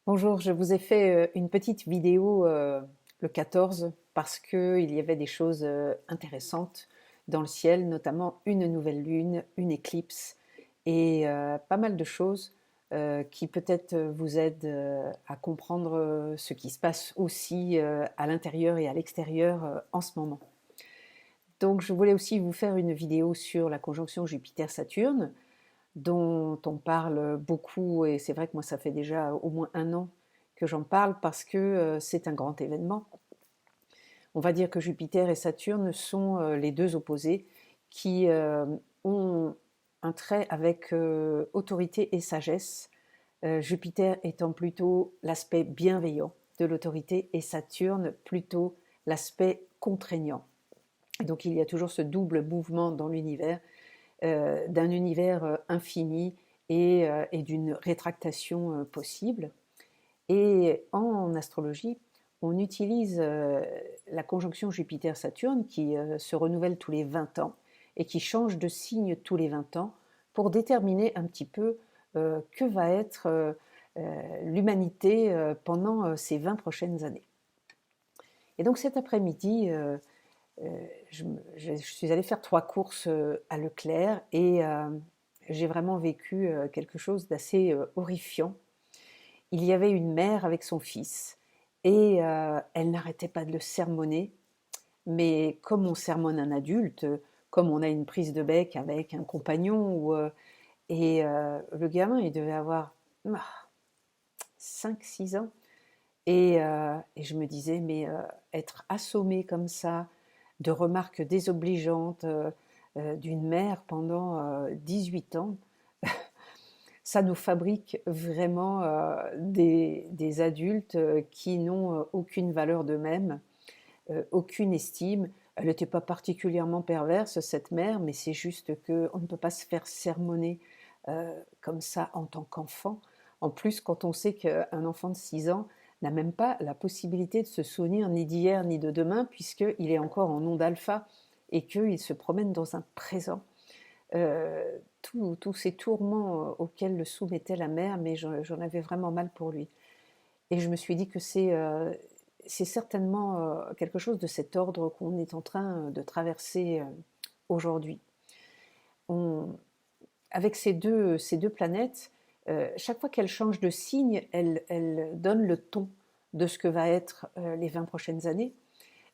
Bonjour, je vous ai fait une petite vidéo le 14 parce qu'il y avait des choses intéressantes dans le ciel, notamment une nouvelle lune, une éclipse et pas mal de choses qui peut-être vous aident à comprendre ce qui se passe aussi à l'intérieur et à l'extérieur en ce moment. Donc je voulais aussi vous faire une vidéo sur la conjonction Jupiter-Saturne dont on parle beaucoup, et c'est vrai que moi ça fait déjà au moins un an que j'en parle parce que c'est un grand événement. On va dire que Jupiter et Saturne sont les deux opposés qui ont un trait avec autorité et sagesse. Jupiter étant plutôt l'aspect bienveillant de l'autorité et Saturne plutôt l'aspect contraignant. Et donc il y a toujours ce double mouvement dans l'univers d'un univers infini et d'une rétractation possible. Et en astrologie, on utilise la conjonction Jupiter-Saturne qui se renouvelle tous les 20 ans et qui change de signe tous les 20 ans pour déterminer un petit peu que va être l'humanité pendant ces 20 prochaines années. Et donc cet après-midi, je suis allée faire 3 courses à Leclerc et j'ai vraiment vécu quelque chose d'assez horrifiant. Il y avait une mère avec son fils et elle n'arrêtait pas de le sermonner, mais comme on sermonne un adulte, comme on a une prise de bec avec un compagnon, et le gamin, il devait avoir 5-6 ans, et je me disais, mais être assommé comme ça, de remarques désobligeantes d'une mère pendant 18 ans, ça nous fabrique vraiment des adultes qui n'ont aucune valeur d'eux-mêmes, aucune estime. Elle n'était pas particulièrement perverse, cette mère, mais c'est juste qu'on ne peut pas se faire sermonner comme ça en tant qu'enfant. En plus, quand on sait qu'un enfant de 6 ans n'a même pas la possibilité de se souvenir ni d'hier ni de demain, puisqu'il est encore en onde alpha et qu'il se promène dans un présent. Tous ces tourments auxquels le soumettait la mère, mais j'en avais vraiment mal pour lui. Et je me suis dit que c'est certainement quelque chose de cet ordre qu'on est en train de traverser aujourd'hui. On, avec ces deux planètes, chaque fois qu'elles changent de signe, elles donnent le ton de ce que va être les 20 prochaines années.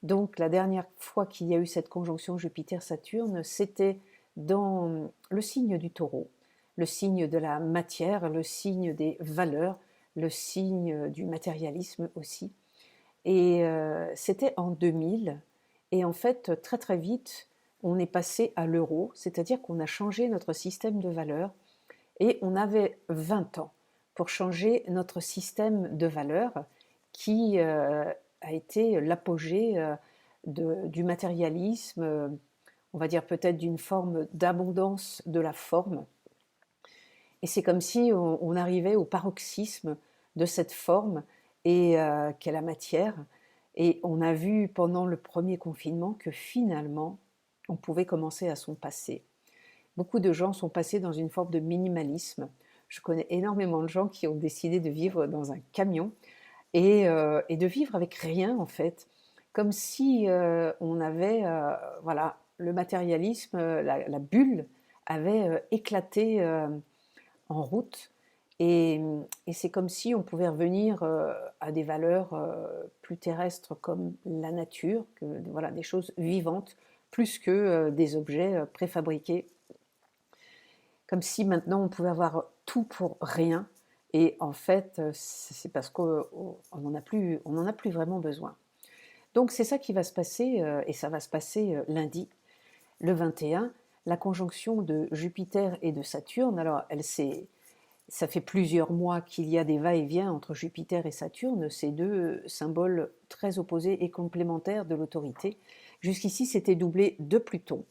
Donc la dernière fois qu'il y a eu cette conjonction Jupiter-Saturne, c'était dans le signe du taureau, le signe de la matière, le signe des valeurs, le signe du matérialisme aussi. Et c'était en 2000. Et en fait, très très vite, on est passé à l'euro, c'est-à-dire qu'on a changé notre système de valeurs et on avait 20 ans pour changer notre système de valeurs qui a été l'apogée du matérialisme, on va dire peut-être d'une forme d'abondance de la forme. Et c'est comme si on arrivait au paroxysme de cette forme et qu'est la matière. Et on a vu pendant le premier confinement que finalement, on pouvait commencer à s'en passer. Beaucoup de gens sont passés dans une forme de minimalisme. Je connais énormément de gens qui ont décidé de vivre dans un camion et de vivre avec rien en fait, comme si on avait, voilà, le matérialisme, la bulle avait éclaté en route. Et c'est comme si on pouvait revenir à des valeurs plus terrestres comme la nature, voilà, des choses vivantes, plus que des objets préfabriqués. Comme si maintenant on pouvait avoir tout pour rien. Et en fait, c'est parce qu'on n'en a plus vraiment besoin. Donc c'est ça qui va se passer, et ça va se passer lundi, le 21, la conjonction de Jupiter et de Saturne. Alors ça fait plusieurs mois qu'il y a des va-et-vient entre Jupiter et Saturne, ces deux symboles très opposés et complémentaires de l'autorité. Jusqu'ici, c'était doublé de Pluton,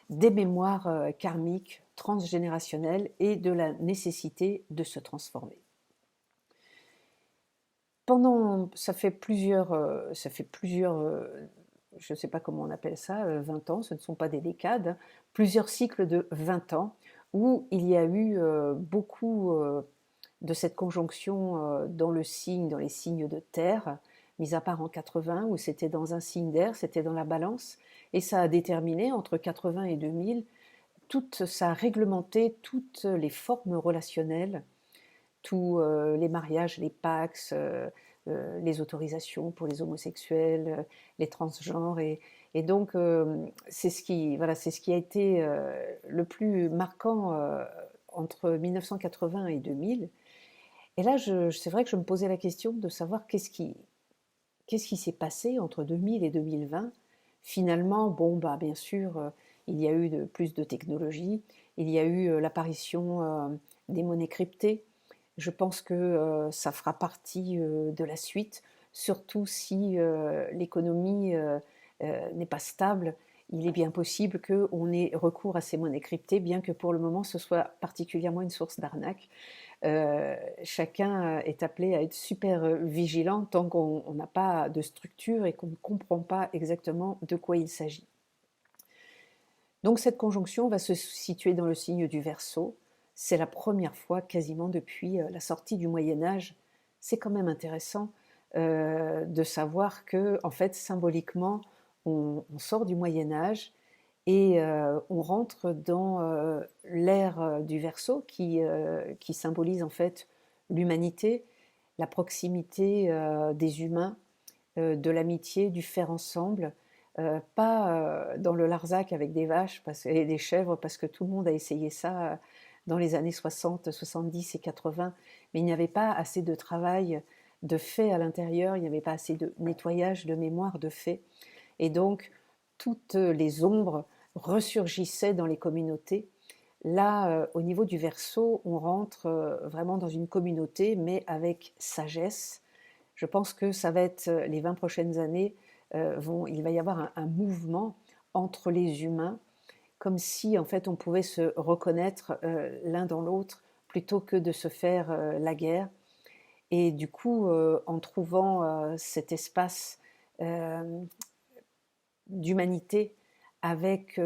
des mémoires karmiques, transgénérationnelles et de la nécessité de se transformer. Ça fait plusieurs, je ne sais pas comment on appelle ça, 20 ans, ce ne sont pas des décades, hein, plusieurs cycles de 20 ans où il y a eu beaucoup de cette conjonction dans les signes de terre, mis à part en 80 où c'était dans un signe d'air, c'était dans la balance, et ça a déterminé entre 80 et 2000, ça a réglementé toutes les formes relationnelles, tous les mariages, les pax, les autorisations pour les homosexuels, les transgenres, et donc c'est ce qui, voilà, c'est ce qui a été le plus marquant entre 1980 et 2000. Et là, c'est vrai que je me posais la question de savoir qu'est-ce qui s'est passé entre 2000 et 2020. Finalement, bon, bah, bien sûr, il y a eu plus de technologie, il y a eu l'apparition des monnaies cryptées. Je pense que ça fera partie de la suite, surtout si l'économie n'est pas stable. Il est bien possible qu'on ait recours à ces monnaies cryptées, bien que pour le moment ce soit particulièrement une source d'arnaque. Chacun est appelé à être super vigilant tant qu'on n'a pas de structure et qu'on ne comprend pas exactement de quoi il s'agit. Donc cette conjonction va se situer dans le signe du Verseau. C'est la première fois quasiment depuis la sortie du Moyen-Âge. C'est quand même intéressant de savoir que, en fait, symboliquement, on sort du Moyen-Âge et on rentre dans l'ère du Verseau qui symbolise en fait l'humanité, la proximité des humains, de l'amitié, du faire ensemble, pas dans le Larzac avec des vaches et des chèvres, parce que tout le monde a essayé ça dans les années 60, 70 et 80, mais il n'y avait pas assez de travail de fait à l'intérieur, il n'y avait pas assez de nettoyage de mémoire de fait, et donc toutes les ombres ressurgissaient dans les communautés. Là, au niveau du Verseau, on rentre vraiment dans une communauté, mais avec sagesse. Je pense que ça va être les 20 prochaines années, il va y avoir un mouvement entre les humains, comme si en fait on pouvait se reconnaître l'un dans l'autre plutôt que de se faire la guerre. Et du coup, en trouvant cet espace d'humanité avec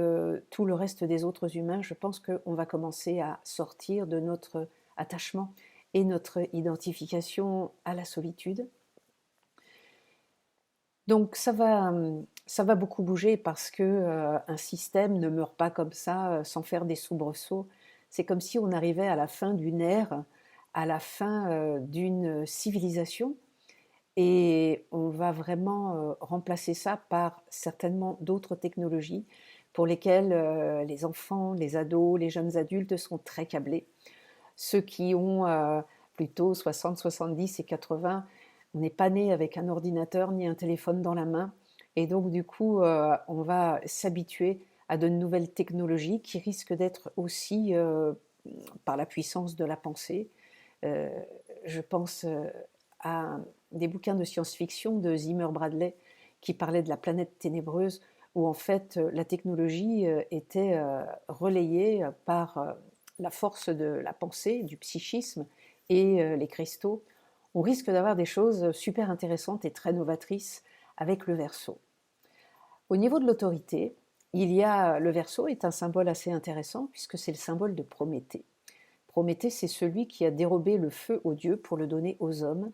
tout le reste des autres humains, je pense qu'on va commencer à sortir de notre attachement et notre identification à la solitude. Donc ça va beaucoup bouger parce que un système ne meurt pas comme ça sans faire des soubresauts. C'est comme si on arrivait à la fin d'une ère, à la fin d'une civilisation, et on va vraiment remplacer ça par certainement d'autres technologies pour lesquelles les enfants, les ados, les jeunes adultes sont très câblés. Ceux qui ont plutôt 60, 70 et 80, on n'est pas né avec un ordinateur ni un téléphone dans la main. Et donc du coup, on va s'habituer à de nouvelles technologies qui risquent d'être aussi par la puissance de la pensée. Euh, je pense à des bouquins de science-fiction de Zimmer Bradley qui parlaient de la planète ténébreuse, où en fait la technologie était relayée par la force de la pensée, du psychisme et les cristaux. On risque d'avoir des choses super intéressantes et très novatrices avec le Verseau. Au niveau de l'autorité, le Verseau est un symbole assez intéressant puisque c'est le symbole de Prométhée. Prométhée, c'est celui qui a dérobé le feu aux dieux pour le donner aux hommes.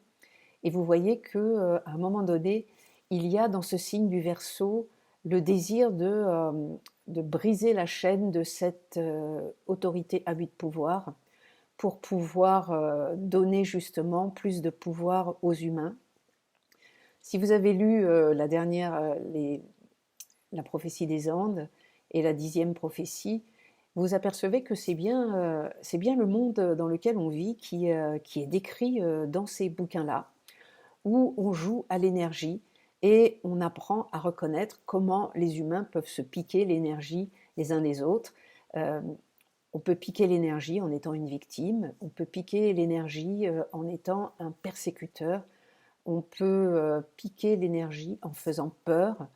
Et vous voyez qu'à un moment donné, il y a dans ce signe du Verseau le désir de briser la chaîne de cette autorité à but de pouvoir pour pouvoir donner justement plus de pouvoir aux humains. Si vous avez lu la prophétie des Andes et la 10e prophétie, vous apercevez que c'est bien le monde dans lequel on vit qui est décrit dans ces bouquins-là, où on joue à l'énergie et on apprend à reconnaître comment les humains peuvent se piquer l'énergie les uns des autres. On peut piquer l'énergie en étant une victime, on peut piquer l'énergie en étant un persécuteur, on peut piquer l'énergie en faisant peur,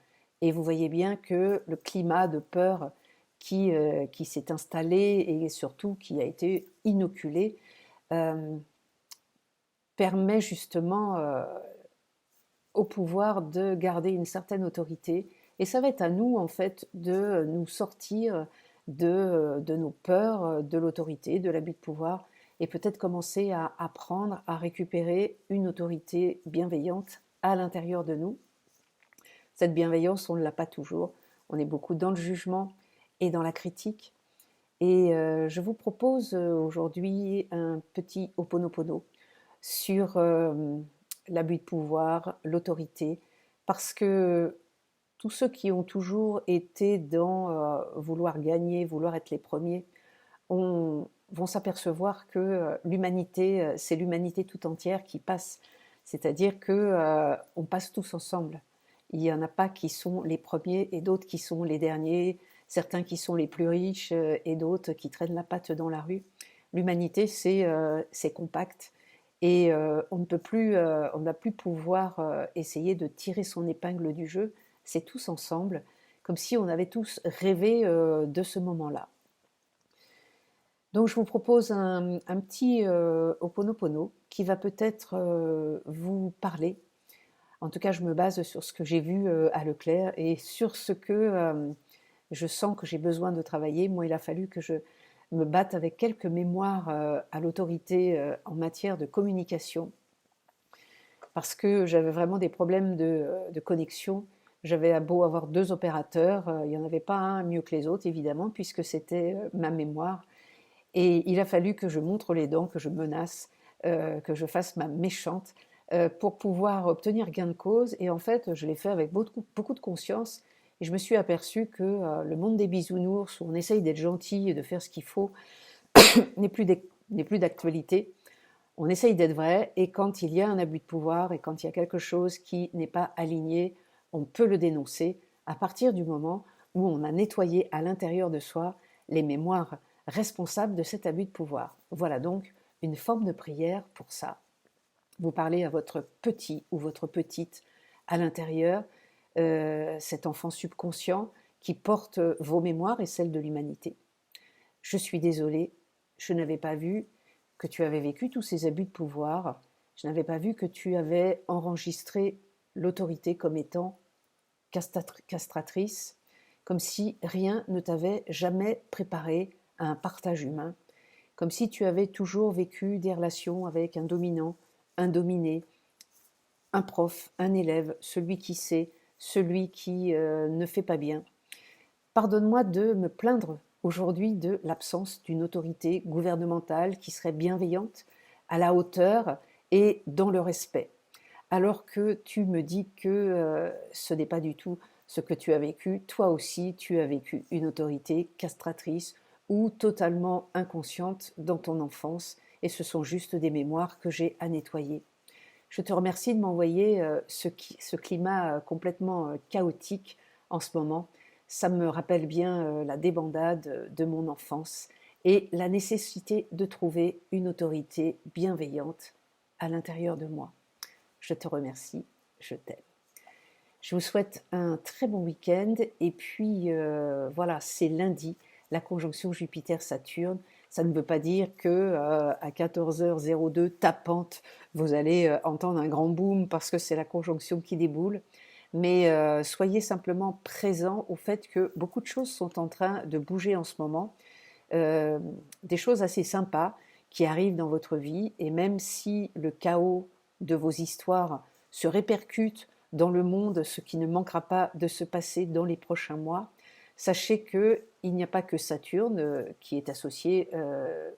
et vous voyez bien que le climat de peur qui s'est installé et surtout qui a été inoculé permet justement au pouvoir de garder une certaine autorité. Et ça va être à nous, en fait, de nous sortir de nos peurs, de l'autorité, de l'abus de pouvoir, et peut-être commencer à apprendre à récupérer une autorité bienveillante à l'intérieur de nous. Cette bienveillance, on ne l'a pas toujours. On est beaucoup dans le jugement et dans la critique. Et je vous propose aujourd'hui un petit Ho'oponopono sur l'abus de pouvoir, l'autorité, parce que tous ceux qui ont toujours été dans vouloir gagner, vouloir être les premiers, vont s'apercevoir que l'humanité, c'est l'humanité tout entière qui passe. C'est-à-dire que on passe tous ensemble. Il n'y en a pas qui sont les premiers et d'autres qui sont les derniers, certains qui sont les plus riches et d'autres qui traînent la patte dans la rue. L'humanité, c'est compact et on ne va plus pouvoir essayer de tirer son épingle du jeu. C'est tous ensemble, comme si on avait tous rêvé de ce moment-là. Donc je vous propose un petit Ho'oponopono qui va peut-être vous parler. En tout cas, je me base sur ce que j'ai vu à Leclerc et sur ce que je sens que j'ai besoin de travailler. Moi, il a fallu que je me batte avec quelques mémoires à l'autorité en matière de communication parce que j'avais vraiment des problèmes de connexion. J'avais beau avoir 2 opérateurs, il n'y en avait pas un mieux que les autres, évidemment, puisque c'était ma mémoire. Et il a fallu que je montre les dents, que je menace, que je fasse ma méchante pour pouvoir obtenir gain de cause. Et en fait, je l'ai fait avec beaucoup de conscience. Et je me suis aperçue que le monde des bisounours, où on essaye d'être gentil et de faire ce qu'il faut, n'est plus d'actualité. On essaye d'être vrai, et quand il y a un abus de pouvoir, et quand il y a quelque chose qui n'est pas aligné, on peut le dénoncer à partir du moment où on a nettoyé à l'intérieur de soi les mémoires responsables de cet abus de pouvoir. Voilà donc une forme de prière pour ça. Vous parlez à votre petit ou votre petite à l'intérieur, cet enfant subconscient qui porte vos mémoires et celles de l'humanité. Je suis désolée, je n'avais pas vu que tu avais vécu tous ces abus de pouvoir, je n'avais pas vu que tu avais enregistré l'autorité comme étant castratrice, comme si rien ne t'avait jamais préparé à un partage humain, comme si tu avais toujours vécu des relations avec un dominant, un dominé, un prof, un élève, celui qui sait, celui qui ne fait pas bien. Pardonne-moi de me plaindre aujourd'hui de l'absence d'une autorité gouvernementale qui serait bienveillante, à la hauteur et dans le respect. Alors que tu me dis que ce n'est pas du tout ce que tu as vécu, toi aussi tu as vécu une autorité castratrice ou totalement inconsciente dans ton enfance, et ce sont juste des mémoires que j'ai à nettoyer. Je te remercie de m'envoyer ce climat complètement chaotique en ce moment. Ça me rappelle bien la débandade de mon enfance et la nécessité de trouver une autorité bienveillante à l'intérieur de moi. Je te remercie, je t'aime. Je vous souhaite un très bon week-end et puis voilà, c'est lundi, la conjonction Jupiter-Saturne. Ça ne veut pas dire que à 14h02 tapante, vous allez entendre un grand boom parce que c'est la conjonction qui déboule. Mais soyez simplement présents au fait que beaucoup de choses sont en train de bouger en ce moment, des choses assez sympas qui arrivent dans votre vie, et même si le chaos de vos histoires se répercute dans le monde, ce qui ne manquera pas de se passer dans les prochains mois, sachez qu'il n'y a pas que Saturne qui est associé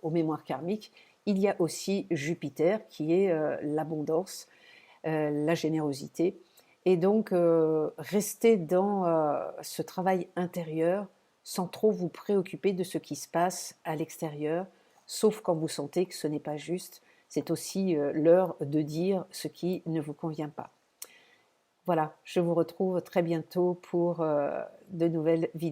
aux mémoires karmiques, il y a aussi Jupiter qui est l'abondance, la générosité. Et donc, restez dans ce travail intérieur sans trop vous préoccuper de ce qui se passe à l'extérieur, sauf quand vous sentez que ce n'est pas juste. C'est aussi l'heure de dire ce qui ne vous convient pas. Voilà, je vous retrouve très bientôt pour de nouvelles vidéos.